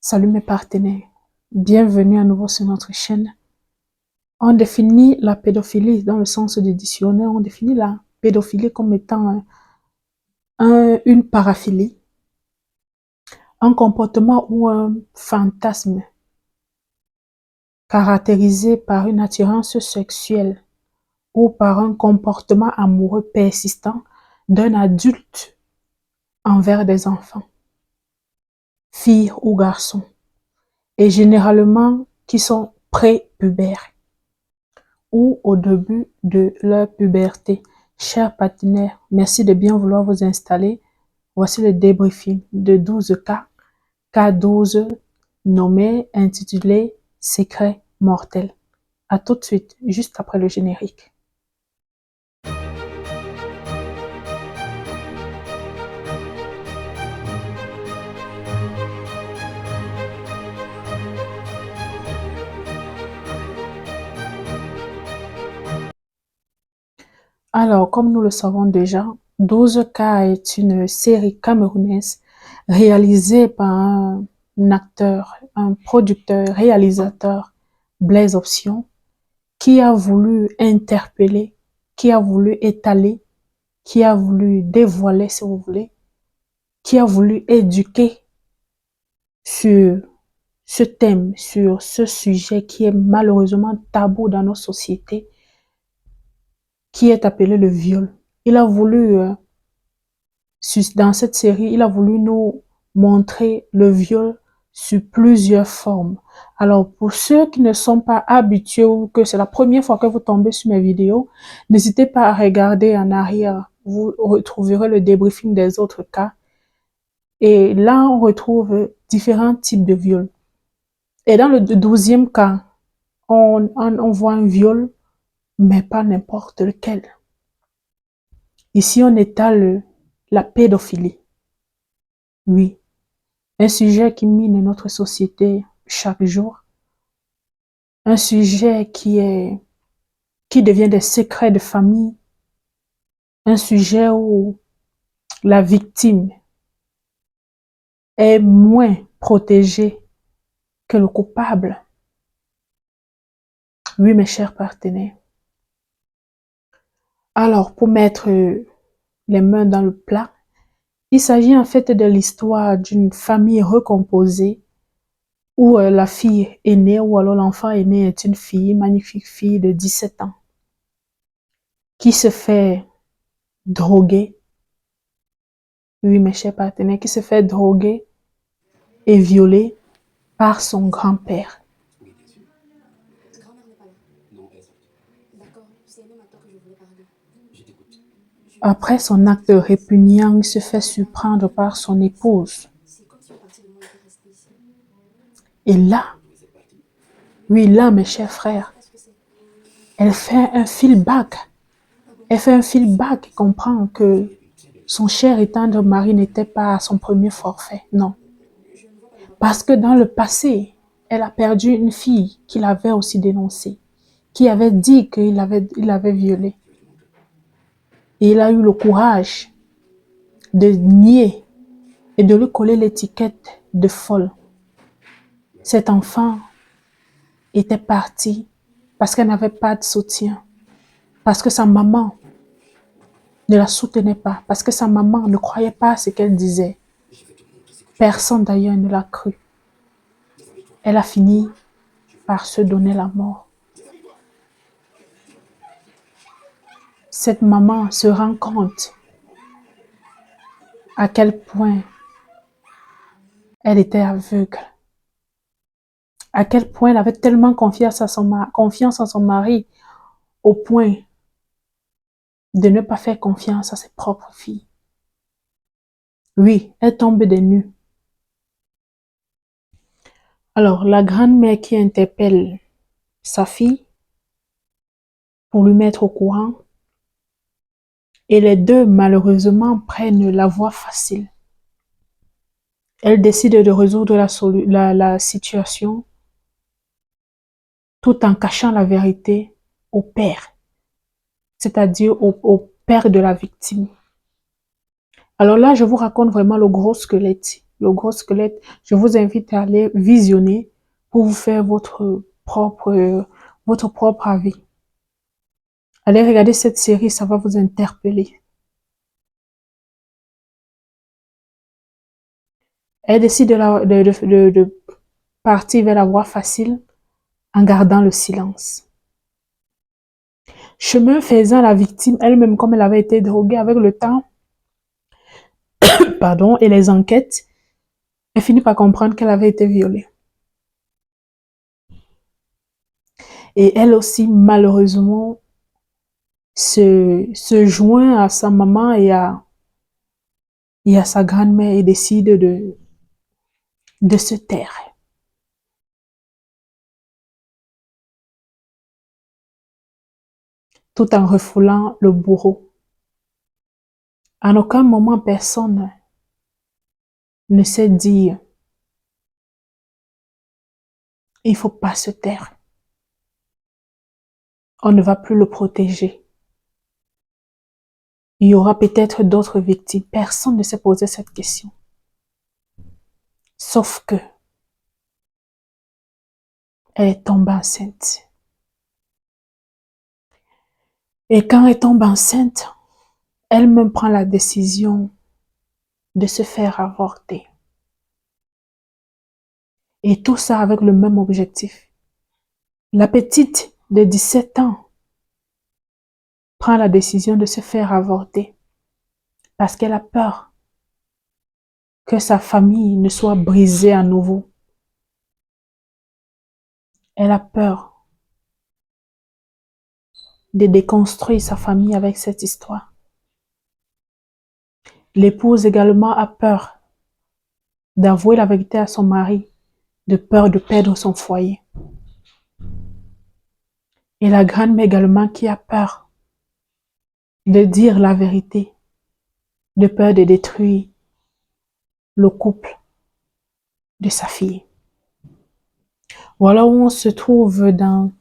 Salut mes partenaires, bienvenue à nouveau sur notre chaîne. On définit la pédophilie dans le sens du dictionnaire, on définit la pédophilie comme étant une paraphilie, un comportement ou un fantasme caractérisé par une attirance sexuelle ou par un comportement amoureux persistant d'un adulte envers des enfants, filles ou garçons, et généralement qui sont prépubères ou au début de leur puberté. Chers partenaires, merci de bien vouloir vous installer. Voici le débriefing de 12 cas, cas 12 nommé, intitulé Secret mortel. À tout de suite, juste après le générique. Alors, comme nous le savons déjà, 12 cas est une série camerounaise réalisée par un acteur, un producteur, réalisateur, Blaise Option, qui a voulu interpeller, qui a voulu étaler, qui a voulu dévoiler, si vous voulez, qui a voulu éduquer sur ce thème, sur ce sujet qui est malheureusement tabou dans nos sociétés, qui est appelé le viol. Il a voulu, dans cette série, il a voulu nous montrer le viol sous plusieurs formes. Alors, pour ceux qui ne sont pas habitués ou que c'est la première fois que vous tombez sur mes vidéos, n'hésitez pas à regarder en arrière. Vous retrouverez le débriefing des autres cas. Et là, on retrouve différents types de viols. Et dans le 12e cas, on voit un viol, mais pas n'importe lequel. Ici, on étale la pédophilie. Oui, un sujet qui mine notre société chaque jour. Un sujet qui devient des secrets de famille. Un sujet où la victime est moins protégée que le coupable. Oui, mes chers partenaires. Alors, pour mettre les mains dans le plat, il s'agit en fait de l'histoire d'une famille recomposée où la fille aînée ou alors l'enfant aîné est une fille, magnifique fille de 17 ans, qui se fait droguer. Oui, mes chers partenaires, qui se fait droguer et violer par son grand-père. Après son acte répugnant, il se fait surprendre par son épouse. Et là, oui, là, mes chers frères, elle fait un feedback. Elle fait un feedback et comprend que son cher et tendre mari n'était pas à son premier forfait. Non. Parce que dans le passé, elle a perdu une fille qu'il avait aussi dénoncée, qui avait dit qu'il l'avait violée. Et il a eu le courage de nier et de lui coller l'étiquette de folle. Cet enfant était parti parce qu'elle n'avait pas de soutien, parce que sa maman ne la soutenait pas, parce que sa maman ne croyait pas à ce qu'elle disait. Personne d'ailleurs ne l'a cru. Elle a fini par se donner la mort. Cette maman se rend compte à quel point elle était aveugle, à quel point elle avait tellement confiance en son mari au point de ne pas faire confiance à ses propres filles. Oui, elle tombe des nues. Alors, la grand-mère qui interpelle sa fille pour lui mettre au courant, et les deux, malheureusement, prennent la voie facile. Elle décide de résoudre la situation tout en cachant la vérité au père, c'est-à-dire au père de la victime. Alors là, je vous raconte vraiment le gros squelette. le gros squelette. Je vous invite à aller visionner pour vous faire votre propre avis. Allez regarder cette série, ça va vous interpeller. Elle décide de partir vers la voie facile en gardant le silence. Chemin faisant, la victime elle-même, comme elle avait été droguée avec le temps, pardon, et les enquêtes, elle finit par comprendre qu'elle avait été violée. Et elle aussi, malheureusement, se joint à sa maman et à sa grand-mère et décide de se taire. Tout en refoulant le bourreau. En aucun moment, personne ne s'est dit il ne faut pas se taire. On ne va plus le protéger. Il y aura peut-être d'autres victimes. Personne ne s'est posé cette question. Sauf que elle est tombée enceinte. Et quand elle tombe enceinte, elle-même prend la décision de se faire avorter. Et tout ça avec le même objectif. La petite de 17 ans prend la décision de se faire avorter parce qu'elle a peur que sa famille ne soit brisée à nouveau. Elle a peur de déconstruire sa famille avec cette histoire. L'épouse également a peur d'avouer la vérité à son mari, de peur de perdre son foyer. Et la grand-mère également qui a peur de dire la vérité, de peur de détruire le couple de sa fille. Voilà où on se trouve dans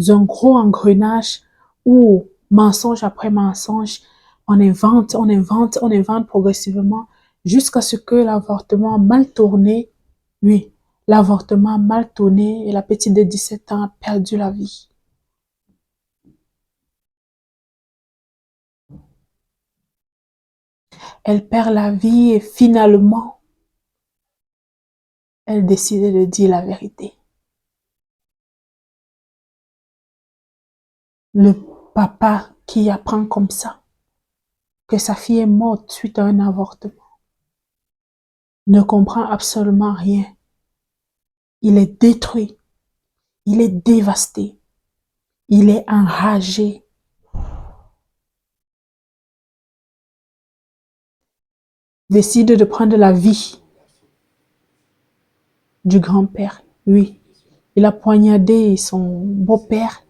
un gros engrenage où mensonge après mensonge, on invente progressivement jusqu'à ce que l'avortement mal tourné, oui, l'avortement mal tourné et la petite de 17 ans a perdu la vie. Elle perd la vie et finalement, elle décide de dire la vérité. Le papa qui apprend comme ça que sa fille est morte suite à un avortement ne comprend absolument rien. Il est détruit, il est dévasté, il est enragé. Décide de prendre la vie du grand-père. Oui, il a poignardé son beau-père.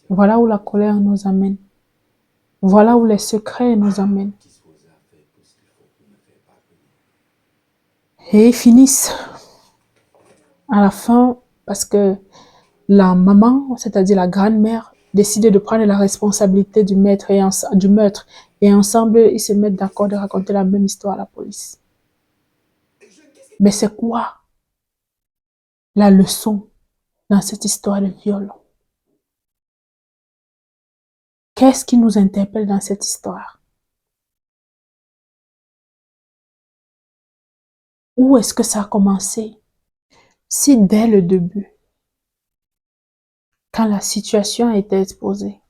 Voilà où la colère nous amène. Voilà où les secrets nous amènent. Et ils finissent à la fin parce que la maman, c'est-à-dire la grand-mère, décide de prendre la responsabilité du meurtre et ensemble ils se mettent d'accord de raconter la même histoire à la police. Mais c'est quoi la leçon dans cette histoire de viol? Qu'est-ce qui nous interpelle dans cette histoire? Où est-ce que ça a commencé? Si dès le début, quand la situation a été exposée,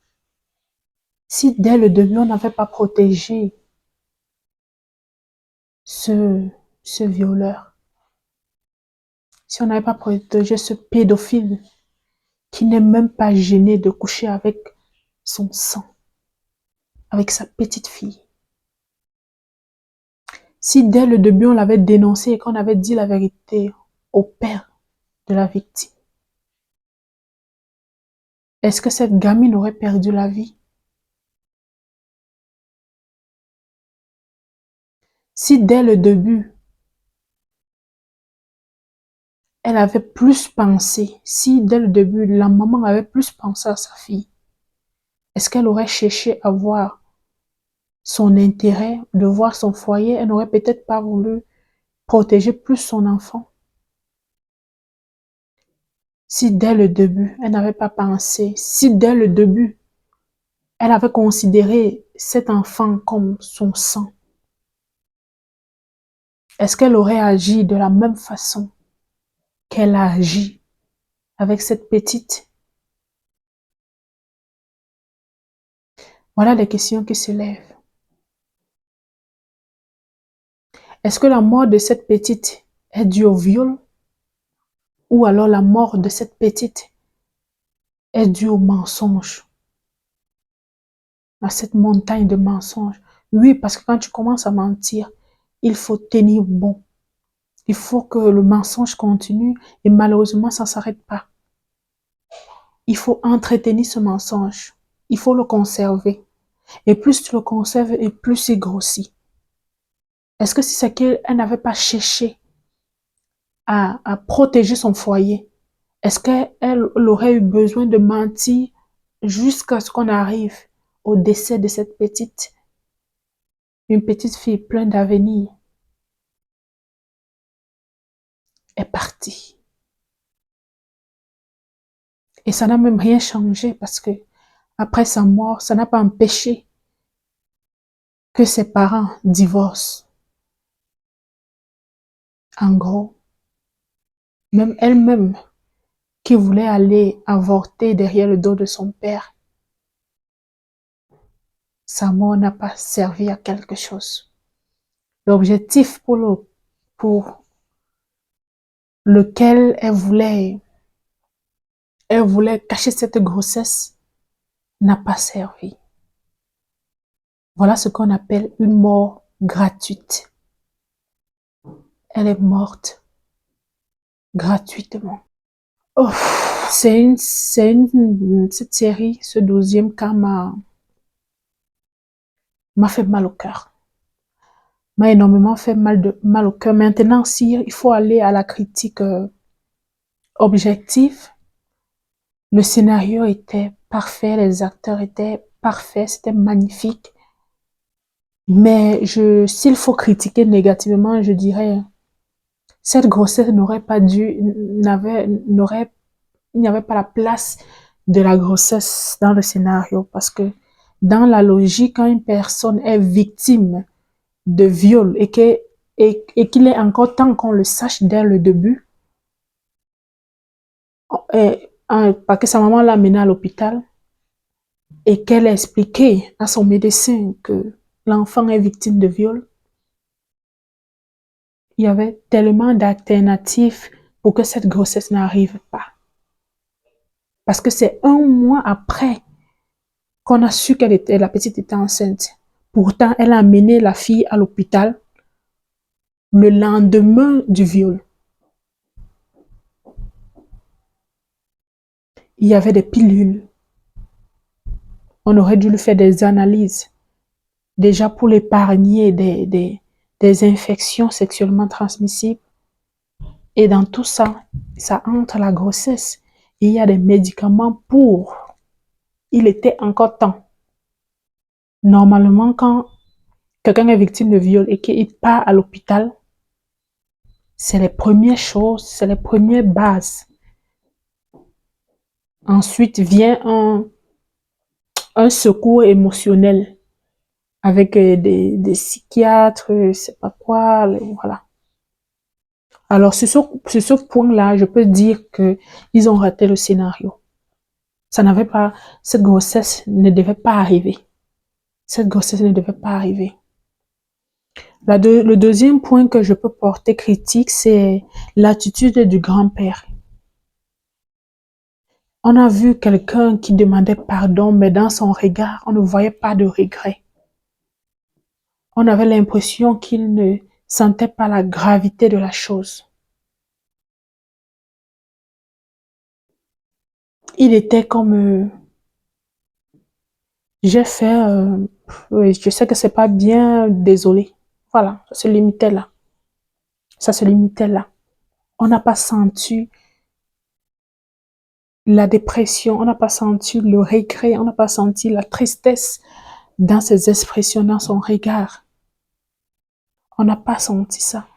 si dès le début on n'avait pas protégé ce violeur, si on n'avait pas protégé ce pédophile qui n'est même pas gêné de coucher avec son sang, avec sa petite fille, si dès le début on l'avait dénoncé et qu'on avait dit la vérité au père de la victime, est-ce que cette gamine aurait perdu la vie? Si dès le début, elle avait plus pensé, si dès le début, la maman avait plus pensé à sa fille, est-ce qu'elle aurait cherché à voir son intérêt, de voir son foyer, elle n'aurait peut-être pas voulu protéger plus son enfant. Si dès le début, elle n'avait pas pensé, si dès le début, elle avait considéré cet enfant comme son sang, est-ce qu'elle aurait agi de la même façon qu'elle a agi avec cette petite? Voilà les questions qui se lèvent. Est-ce que la mort de cette petite est due au viol? Ou alors la mort de cette petite est due au mensonge, à cette montagne de mensonges? Oui, parce que quand tu commences à mentir, il faut tenir bon. Il faut que le mensonge continue et malheureusement, ça ne s'arrête pas. Il faut entretenir ce mensonge. Il faut le conserver. Et plus tu le conserves, et plus il grossit. Est-ce que si c'est qu'elle n'avait pas cherché à protéger son foyer, est-ce qu'elle aurait eu besoin de mentir jusqu'à ce qu'on arrive au décès de cette petite, une petite fille pleine d'avenir, est partie. Et ça n'a même rien changé parce que après sa mort, ça n'a pas empêché que ses parents divorcent. En gros, même elle-même qui voulait aller avorter derrière le dos de son père, sa mort n'a pas servi à quelque chose. L'objectif pour lequel elle voulait cacher cette grossesse n'a pas servi. Voilà ce qu'on appelle une mort gratuite. Elle est morte gratuitement. Oh, cette série, ce 12e cas m'a fait mal au cœur. M'a énormément fait mal au cœur. Maintenant, si il faut aller à la critique objective, le scénario était parfait, les acteurs étaient parfaits, c'était magnifique. Mais s'il faut critiquer négativement, je dirais, cette grossesse n'aurait pas dû, il n'y avait pas la place de la grossesse dans le scénario parce que dans la logique, quand une personne est victime de viol et qu'il est encore temps qu'on le sache dès le début, parce que sa maman l'a amenée à l'hôpital et qu'elle a expliqué à son médecin que l'enfant est victime de viol, il y avait tellement d'alternatives pour que cette grossesse n'arrive pas. Parce que c'est 1 mois après qu'on a su la petite était enceinte. Pourtant, elle a amené la fille à l'hôpital le lendemain du viol. Il y avait des pilules. On aurait dû lui faire des analyses. Déjà pour l'épargner des infections sexuellement transmissibles. Et dans tout ça, ça entre la grossesse. Il y a des médicaments pour. Il était encore temps. Normalement, quand quelqu'un est victime de viol et qu'il part à l'hôpital, c'est les premières choses, c'est les premières bases. Ensuite vient un secours émotionnel avec des psychiatres, je sais pas quoi, voilà. Alors, sur ce point-là, je peux dire que ils ont raté le scénario. Cette grossesse ne devait pas arriver. Cette grossesse ne devait pas arriver. Le deuxième point que je peux porter critique, c'est l'attitude du grand-père. On a vu quelqu'un qui demandait pardon, mais dans son regard, on ne voyait pas de regret. On avait l'impression qu'il ne sentait pas la gravité de la chose. Il était comme j'ai fait, oui, je sais que c'est pas bien, désolé. Voilà, ça se limitait là. Ça se limitait là. On n'a pas senti la dépression, on n'a pas senti le regret, on n'a pas senti la tristesse dans ses expressions, dans son regard. On n'a pas senti ça.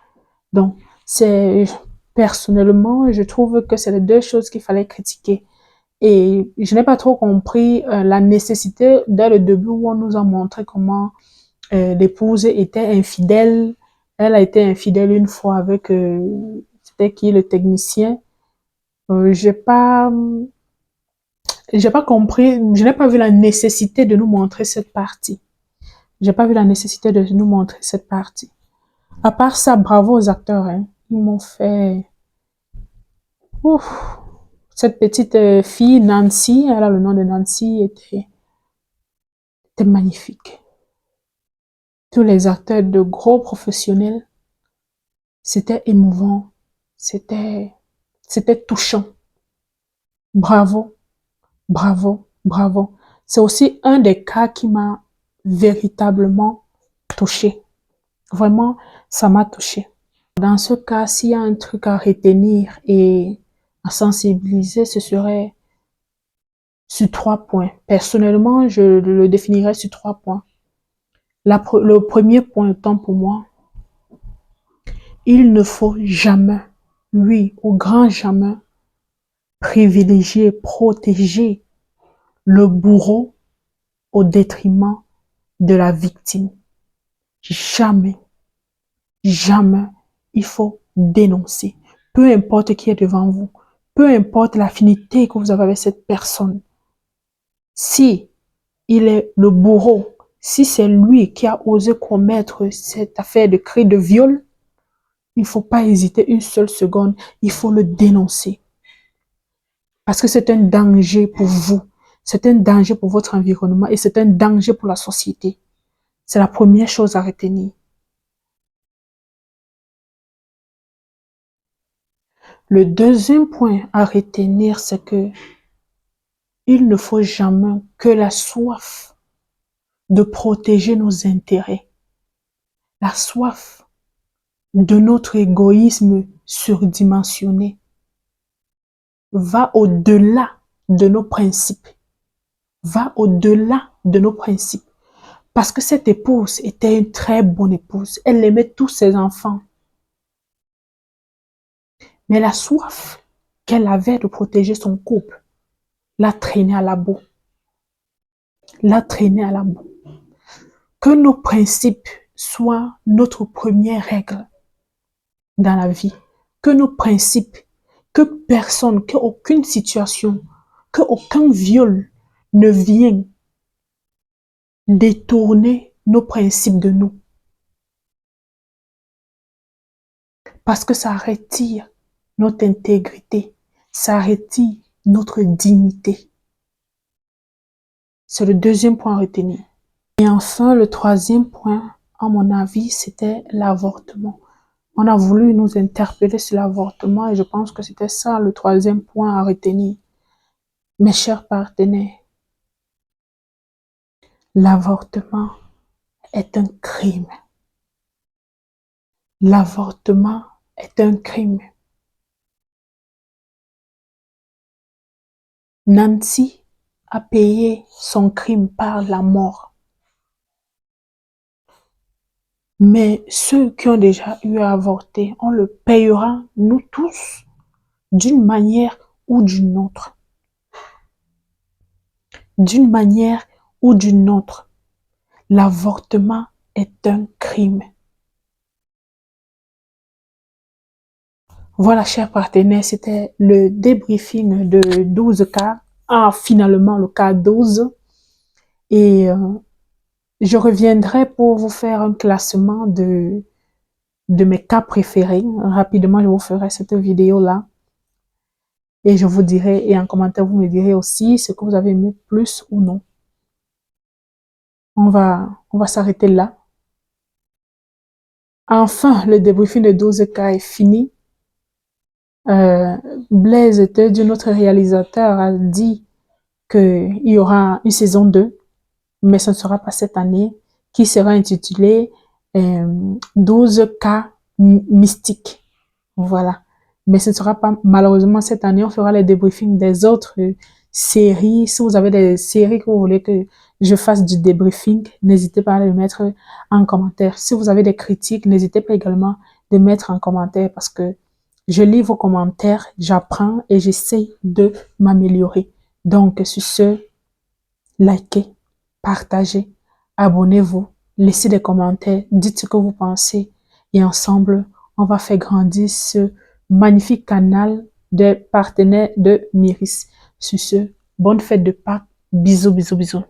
Donc, personnellement, je trouve que c'est les deux choses qu'il fallait critiquer. Et je n'ai pas trop compris la nécessité dès le début où on nous a montré comment l'épouse était infidèle. Elle a été infidèle une fois avec c'était qui le technicien. J'ai pas compris, je n'ai pas vu la nécessité de nous montrer cette partie. J'ai pas vu la nécessité de nous montrer cette partie. À part ça, bravo aux acteurs, hein. Ils m'ont fait, ouf. Cette petite fille, Nancy, elle a le nom de Nancy, était magnifique. Tous les acteurs de gros professionnels, c'était émouvant, c'était, c'était touchant. Bravo, bravo, bravo. C'est aussi un des cas qui m'a véritablement touchée. Vraiment, ça m'a touchée. Dans ce cas, s'il y a un truc à retenir et à sensibiliser, ce serait sur 3 points. Personnellement, je le définirais sur 3 points. Le premier point étant pour moi, il ne faut jamais, oui, au grand jamais, privilégier, protéger le bourreau au détriment de la victime. Jamais, jamais, il faut dénoncer. Peu importe qui est devant vous, peu importe l'affinité que vous avez avec cette personne. Si il est le bourreau, si c'est lui qui a osé commettre cette affaire de cri de viol, il ne faut pas hésiter une seule seconde, il faut le dénoncer. Parce que c'est un danger pour vous, c'est un danger pour votre environnement et c'est un danger pour la société. C'est la première chose à retenir. Le deuxième point à retenir, c'est que il ne faut jamais que la soif de protéger nos intérêts, la soif de notre égoïsme surdimensionné va au-delà de nos principes, va au-delà de nos principes. Parce que cette épouse était une très bonne épouse. Elle aimait tous ses enfants. Mais la soif qu'elle avait de protéger son couple l'a traînée à la boue. L'a traînée à la boue. Que nos principes soient notre première règle dans la vie. Que nos principes, que personne, qu'aucune situation, qu'aucun viol ne vienne détourner nos principes de nous. Parce que ça retire notre intégrité, ça retire notre dignité. C'est le deuxième point à retenir. Et enfin, le troisième point, à mon avis, c'était l'avortement. On a voulu nous interpeller sur l'avortement et je pense que c'était ça le troisième point à retenir. Mes chers partenaires, l'avortement est un crime. L'avortement est un crime. Nancy a payé son crime par la mort. Mais ceux qui ont déjà eu à avorter, on le payera, nous tous, d'une manière ou d'une autre. D'une manière ou d'une autre. L'avortement est un crime. Voilà, chers partenaires, c'était le débriefing de 12 cas. Ah, finalement, le cas 12. Et je reviendrai pour vous faire un classement de mes cas préférés. Rapidement, je vous ferai cette vidéo-là. Et je vous dirai, et en commentaire, vous me direz aussi ce que vous avez aimé plus ou non. On va s'arrêter là. Enfin, le débriefing de 12 cas est fini. Blaise Tedio, notre réalisateur, a dit qu'il y aura une saison 2, mais ce ne sera pas cette année, qui sera intitulée 12 cas mystiques. Voilà. Mais ce ne sera pas, malheureusement, cette année, on fera les débriefings des autres séries, si vous avez des séries que vous voulez que je fasse du débriefing, n'hésitez pas à le mettre en commentaire. Si vous avez des critiques, n'hésitez pas également de mettre en commentaire parce que je lis vos commentaires, j'apprends et j'essaie de m'améliorer. Donc, sur ce, likez, partagez, abonnez-vous, laissez des commentaires, dites ce que vous pensez et ensemble, on va faire grandir ce magnifique canal de partenaires de Myris. Sur ce, bonne fête de Pâques. Bisous, bisous, bisous.